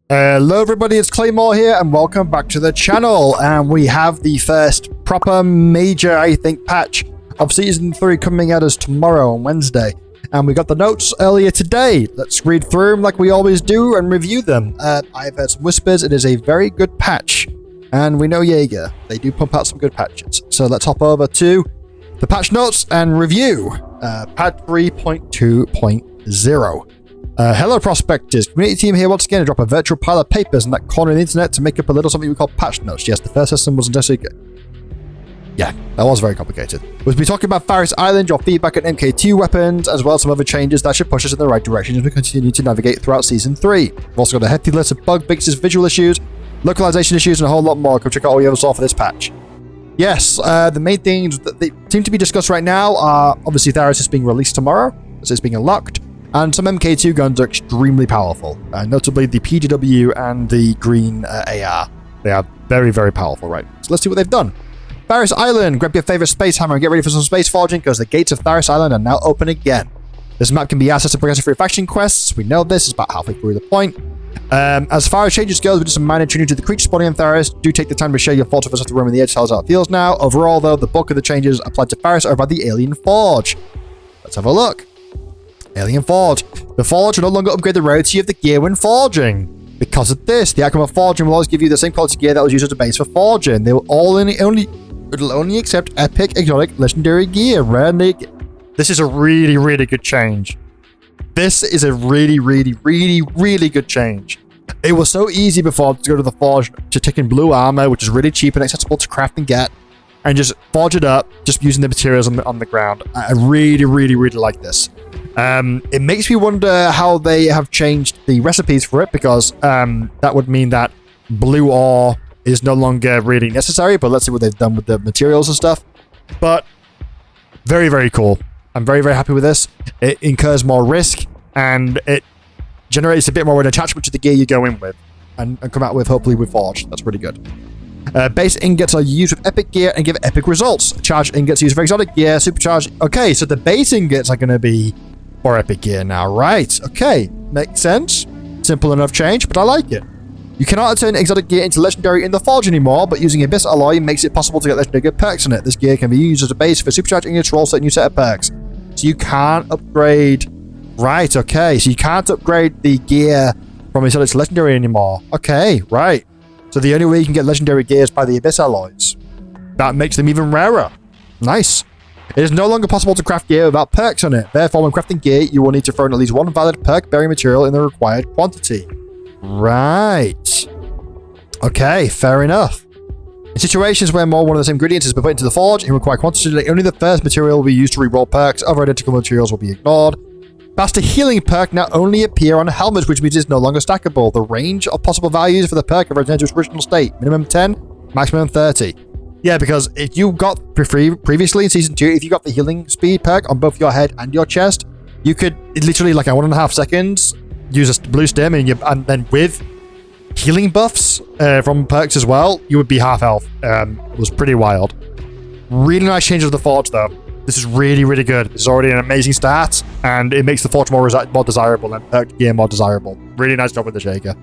Hello everybody, it's Claymore here and welcome back to the channel, and we have the first proper major, I think, patch of Season 3 coming at us tomorrow on Wednesday, and we got the notes earlier today. Let's read through them like we always do and review them. I've heard some whispers, it is a very good patch, and we know Jaeger, they do pump out some good patches. So let's hop over to the patch notes and review patch 3.2.0. Hello prospectors, community team here once again to drop a virtual pile of papers in that corner of the internet to make up a little something we call patch notes. Yes, the first system wasn't necessarily good. Yeah, that was very complicated. We'll be talking about THARIS Island, your feedback on MK2 weapons, as well as some other changes that should push us in the right direction as we continue to navigate throughout Season 3. We've also got a hefty list of bug fixes, visual issues, localization issues, and a whole lot more. Come check out all we ever saw for this patch. Yes, the main things that they seem to be discussed right now are obviously THARIS is being released tomorrow, so it's being unlocked. And some MK2 guns are extremely powerful, notably the PGW and the green AR. They are very, very powerful, right? So let's see what they've done. THARIS Island, grab your favorite space hammer and get ready for some space forging because the gates of THARIS Island are now open again. This map can be accessed to progressive free faction quests. We know this is about halfway through the point. As far as changes go, we did some minor tuning to the creature spawning in THARIS. Do take the time to share your thoughts with us at the room in the edge, tell us how it feels now. Overall, though, the bulk of the changes applied to THARIS are about the Alien Forge. Let's have a look. Alien Forge. The Forge will no longer upgrade the rarity of the gear when forging. Because of this, the outcome of forging will always give you the same quality gear that was used as a base for forging. They will only accept epic, exotic, legendary gear. This is a really, really good change. This is a really, really, really, really good change. It was so easy before to go to the Forge to take in blue armor, which is really cheap and accessible to craft and get, and just forge it up, just using the materials on the ground. I really, really, really like this. It makes me wonder how they have changed the recipes for it, because that would mean that blue ore is no longer really necessary, but let's see what they've done with the materials and stuff. But very, very cool. I'm very, very happy with this. It incurs more risk, and it generates a bit more of an attachment to the gear you go in with, and come out with, hopefully, with Forge. That's pretty good. Base ingots are used with epic gear and give epic results. Charged ingots used for exotic gear, supercharged. Okay, so the base ingots are going to be for epic gear now, right? Okay, makes sense. Simple enough change, but I like it. You cannot turn exotic gear into legendary in the Forge anymore, but using Abyss Alloy makes it possible to get legendary good perks on it. This gear can be used as a base for supercharged ingots to roll set new set of perks. So you can't upgrade. Right, okay, so you can't upgrade the gear from exotic to legendary anymore. Okay, right. So the only way you can get legendary gear is by the Abyss Alloys. That makes them even rarer. Nice. It is no longer possible to craft gear without perks on it. Therefore, when crafting gear, you will need to throw in at least one valid perk-bearing material in the required quantity. Right. Okay, fair enough. In situations where more one of the same ingredients has been put into the Forge, in required quantity, only the first material will be used to reroll perks. Other identical materials will be ignored. Faster healing perk now only appear on helmets, which means it's no longer stackable. The range of possible values for the perk have returned to its original state. Minimum 10, maximum 30. Yeah, because if you got previously in Season 2, if you got the healing speed perk on both your head and your chest, you could literally, like, 1.5 seconds, use a blue stem, and then with healing buffs from perks as well, you would be half health. It was pretty wild. Really nice change of the Forge, though. This is really, really good. This is already an amazing start, and it makes the Forge more desirable and perk gear more desirable. Really nice job with the Shaker.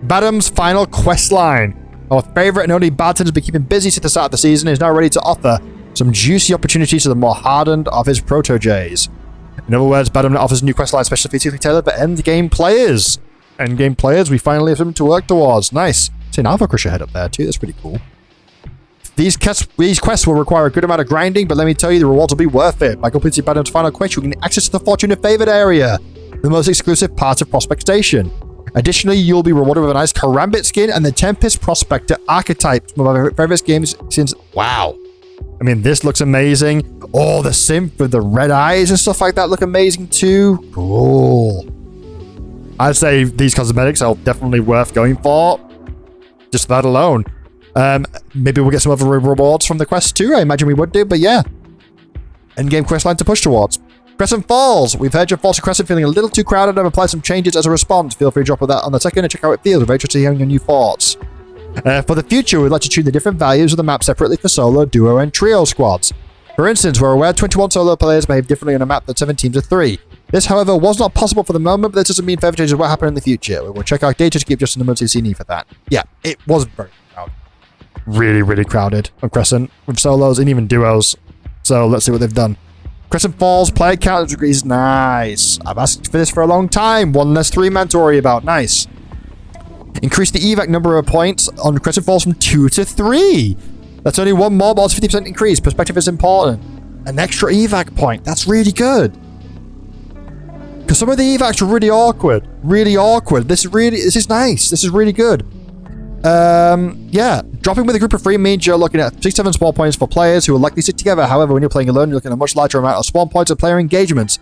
Badham's final quest line. Our favourite and only Badton has been keeping busy since the start of the season and is now ready to offer some juicy opportunities to the more hardened of his proteges. In other words, Badham offers a new questline specifically tailored for endgame players. Endgame players, we finally have something to work towards. Nice. See an Alpha Crusher head up there too, that's pretty cool. These quests will require a good amount of grinding, but let me tell you, the rewards will be worth it. By completing Badham's final quest, you can get access to the Fortune of Favoured area, the most exclusive part of Prospect Station. Additionally, you'll be rewarded with a nice Karambit skin and the Tempest Prospector archetype. One of my favorite games since... Wow. I mean, this looks amazing. Oh, the Simp with the red eyes and stuff like that look amazing too. Cool. I'd say these cosmetics are definitely worth going for. Just that alone. Maybe we'll get some other rewards from the quest too. I imagine we would do, but yeah. Endgame questline to push towards. Crescent Falls. We've heard your Falls of Crescent feeling a little too crowded and have applied some changes as a response. Feel free to drop that on the second and check how it feels. We're very interested in hearing your new thoughts. For the future, we'd like to tune the different values of the map separately for solo, duo, and trio squads. For instance, we're aware 21 solo players behave differently on a map than 7 teams of 3. This, however, was not possible for the moment, but this doesn't mean further changes will happen in the future. We will check our data to keep just an emergency need for that. Yeah, it was very crowded. Really, really crowded on Crescent, with solos and even duos. So let's see what they've done. Crescent Falls, player count degrees, nice. I've asked for this for a long time. One less 3-man to worry about, nice. Increase the evac number of points on Crescent Falls from 2 to 3. That's only one more, but it's 50% increase. Perspective is important. An extra evac point, that's really good. Because some of the evacs are really awkward. Really awkward. This is nice. This is really good. Yeah. Dropping with a group of 3 means you're looking at 6-7 spawn points for players who will likely sit together. However, when you're playing alone, you're looking at a much larger amount of spawn points and player engagements.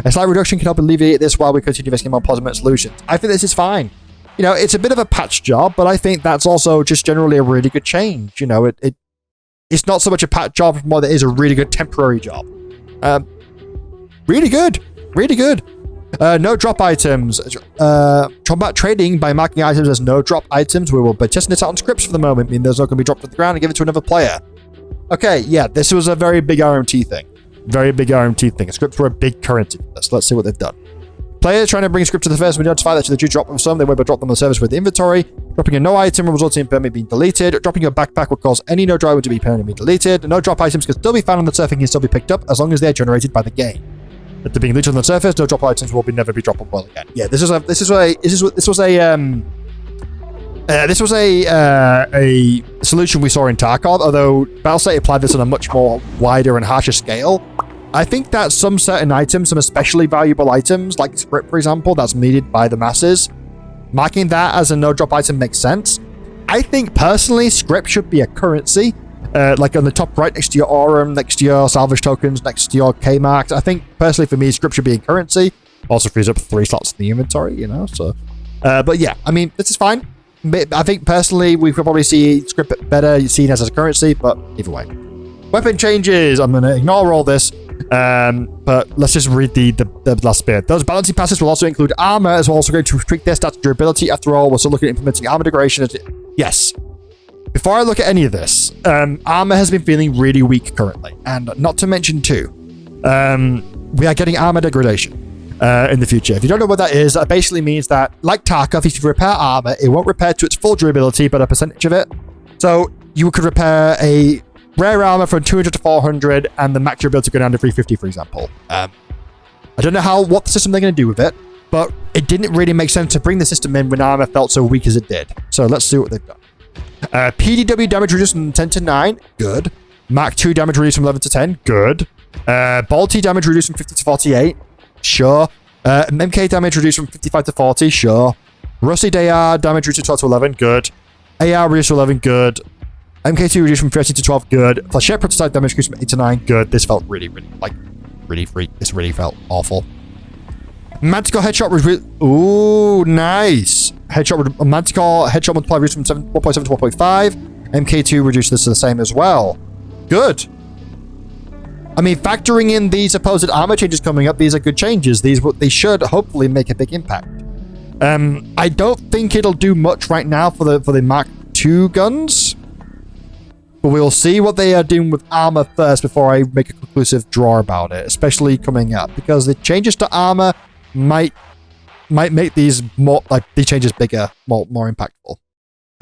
A slight reduction can help alleviate this while we continue investing in more positive solutions. I think this is fine. You know, it's a bit of a patch job, but I think that's also just generally a really good change. You know, it's not so much a patch job, more that it is a really good temporary job. Really good. Really good. No drop items. Combat trading by marking items as no drop items. We will be testing this out on scripts for the moment, meaning there's not going to be dropped to the ground and give it to another player. Okay, yeah, this was a very big RMT thing. Very big RMT thing. Scripts were a big currency for this. Let's see what they've done. Players trying to bring scripts to the first, we notify that should the drop of some, they will drop them on the service with the inventory. Dropping a no item will result in permanently being deleted. Dropping your backpack will cause any no drop to be permanently deleted. No drop items can still be found on the surface and can still be picked up as long as they are generated by the game. After being deleted on the surface, no drop items will never be droppable again. Yeah, this was a solution we saw in Tarkov, although Battlestate applied this on a much more wider and harsher scale. I think that some certain items, some especially valuable items, like script, for example, that's needed by the masses, marking that as a no-drop item makes sense. I think, personally, script should be a currency, like on the top right, next to your Aurum, next to your salvage tokens, next to your K-marks. I think, personally, for me, script should be a currency. Also frees up 3 slots in the inventory, you know, so... but yeah, I mean, this is fine. I think, personally, we could probably see script better seen as a currency, but either way. Weapon changes. I'm going to ignore all this. But let's just read the last bit. Those balancing passes will also include armor, as we're also going to tweak their stats durability. After all, we're still looking at implementing armor degradation. Yes. Before I look at any of this, armor has been feeling really weak currently. And not to mention too, we are getting armor degradation in the future. If you don't know what that is, that basically means that, like Tarkov, if you repair armor, it won't repair to its full durability, but a percentage of it. So you could repair a rare armor from 200 to 400, and the max durability go down to 350, for example. I don't know what the system they're going to do with it, but it didn't really make sense to bring the system in when armor felt so weak as it did. So let's see what they've done. PDW damage reduced from 10 to 9, good. Mark 2 damage reduced from 11 to 10, good. Balti damage reduced from 50 to 48, sure. MK damage reduced from 55 to 40, sure. Rusty AR damage reduced from 12 to 11, good. AR reduced to 11, good. MK2 reduced from 13 to 12, good. Flechette prototype damage reduced from 8 to 9, good. This felt really free. This really felt awful. Manticore headshot was ooh, nice. Manticore headshot multiplier reduced from 1.7 to 1.5. MK2 reduced this to the same as well. Good. I mean, factoring in these supposed armor changes coming up, these are good changes. They should hopefully make a big impact. I don't think it'll do much right now for the Mark II guns. But we'll see what they are doing with armor first before I make a conclusive draw about it, especially coming up, because the changes to armor might make these changes bigger, more impactful.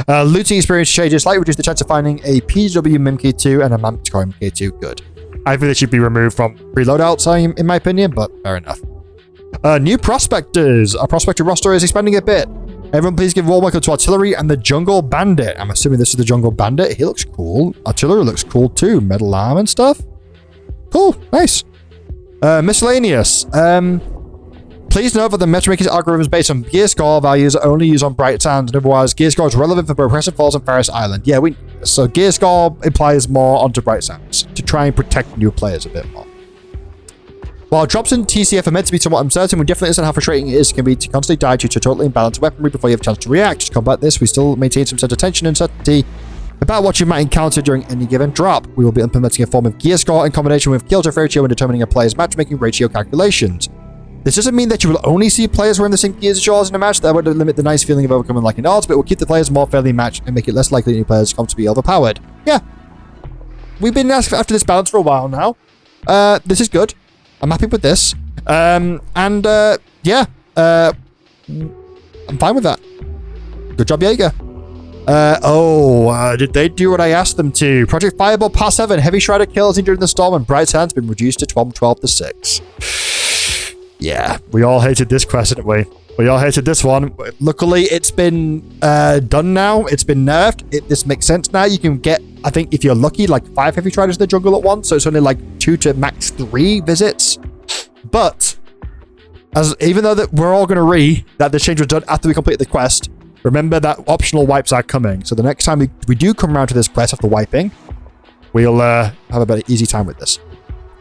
Looting experience changes slightly reduce the chance of finding a PW MK2 and a Manticore MK2. Good. I think they should be removed from preloadouts, in my opinion, but fair enough. New prospectors. Our prospector roster is expanding a bit. Everyone please give warm welcome to Artillery and the Jungle Bandit. I'm assuming this is the Jungle Bandit. He looks cool. Artillery looks cool too. Metal arm and stuff. Cool. Nice. Miscellaneous. Please note that the Metamaker's algorithm is based on gear score values only used on Bright Sands. And otherwise, gear score is relevant for both Crescent Falls and THARIS Island. Yeah, so gear score implies more onto Bright Sands to try and protect new players a bit more. While drops in TCF are meant to be somewhat uncertain, we definitely understand how frustrating it is to constantly die due to totally imbalanced weaponry before you have a chance to react. To combat this, we still maintain some sense of tension and uncertainty about what you might encounter during any given drop. We will be implementing a form of gear score in combination with kill death ratio when determining a player's matchmaking ratio calculations. This doesn't mean that you will only see players wearing the same gears as yours in a match. That would limit the nice feeling of overcoming like an odds, but it will keep the players more fairly matched and make it less likely that new players come to be overpowered. Yeah. We've been asked after this balance for a while now. This is good. I'm happy with this. Yeah, I'm fine with that. Good job, Jaeger. Did they do what I asked them to? Project Fireball Part 7. Heavy Shredder kills injured in the storm and Bright's hand's been reduced to 12 to 6. Yeah, we all hated this quest, didn't we? We all hated this one. Luckily, it's been done now. It's been nerfed. This makes sense now. You can get, I think, if you're lucky, like 5 Heavy Shredders in the jungle at once. So it's only like 2 to max 3 visits. But even though that we're all going to that this change was done after we completed the quest, remember that optional wipes are coming. So the next time we do come around to this quest after wiping, we'll have a better easy time with this.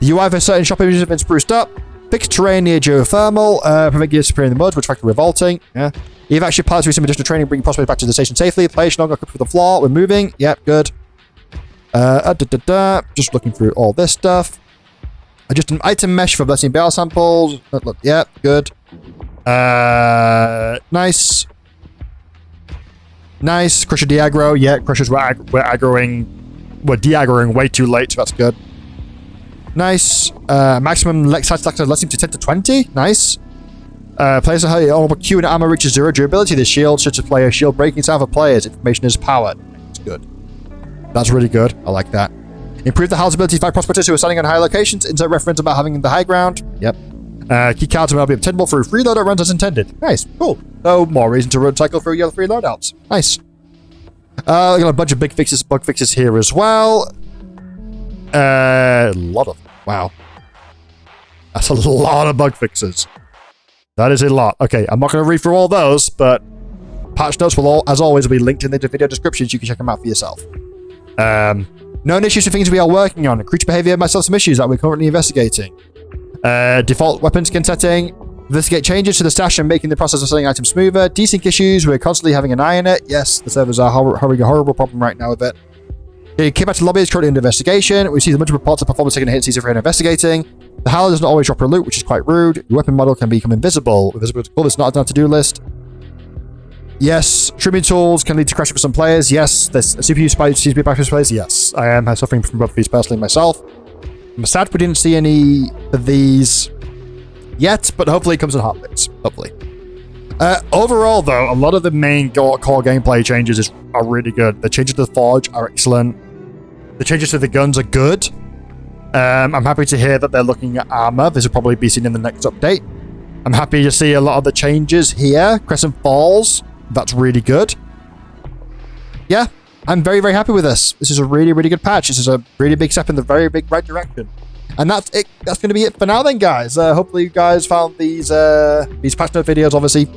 The UI for certain shop images have been spruced up. Fixed terrain near geothermal. Prevent gears disappearing in the mud, which factor revolting. Yeah. You've actually passed through some additional training, bringing prospects back to the station safely. Players no longer equipped with the floor. We're moving. Yep, good. Just looking through all this stuff. Just an item mesh for blessing bale samples. Yep, good. Nice. Nice. Crusher de-aggro. Yeah, Crushers we're de-aggroing way too late, so that's good. Nice. Maximum side stack lets him to 10 to 20. Nice. Players are honorable Q and armor reaches 0 durability. The shield should display a shield breaking sound for players. Information is powered. That's good. That's really good. I like that. Improve the house ability to fight prospectors who are standing on high locations. Insert reference about having the high ground. Yep. Key cards will now be obtainable through free loadout runs as intended. Nice. Cool. So more reason to cycle through your free loadouts. Nice. We got a bunch of bug fixes here as well. A lot of them. Wow. That's a lot of bug fixes. That is a lot. Okay, I'm not going to read through all those, but patch notes will as always be linked in the video descriptions. You can check them out for yourself. Known issues and things we are working on. Creature behavior, myself, some issues that we're currently investigating. Default weapon skin setting. Investigate changes to the stash and making the process of selling items smoother. Desync issues. We're constantly having an eye on it. Yes, the servers are having a horrible problem right now with it. Okay, keep back to lobby is currently under investigation. We see the multiple reports of performance taking a hit for investigating. The Howler doesn't always drop a loot, which is quite rude. Your weapon model can become invisible. Invisible to call this not on to-do list. Yes, trimming tools can lead to crashing for some players. Yes, this CPU spike seems to be back for players. Yes, I am suffering from both of these personally myself. I'm sad we didn't see any of these yet, but hopefully it comes in hotfix. Hopefully. Overall, though, a lot of the main core gameplay changes are really good. The changes to the Forge are excellent. The changes to the guns are good. I'm happy to hear that they're looking at armor. This will probably be seen in the next update. I'm happy to see a lot of the changes here. Crescent Falls. That's really good. Yeah, I'm very, very happy with this. This is a really, really good patch. This is a really big step in the very big right direction. And that's it. That's going to be it for now then, guys. Hopefully you guys found these patch note videos, obviously,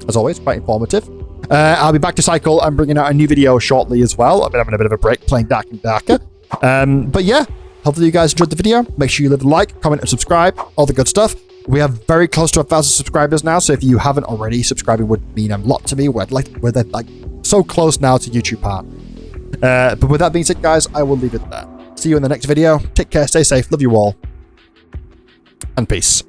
as always, quite informative. I'll be back to cycle and bringing out a new video shortly as well. I've been having a bit of a break playing Dark and Darker. But yeah, hopefully you guys enjoyed the video. Make sure you leave a like, comment, and subscribe. All the good stuff. We are very close to 1,000 subscribers now, so if you haven't already, subscribing would mean a lot to me. We're so close now to YouTube part. But with that being said, guys, I will leave it there. See you in the next video. Take care, stay safe, love you all, and peace.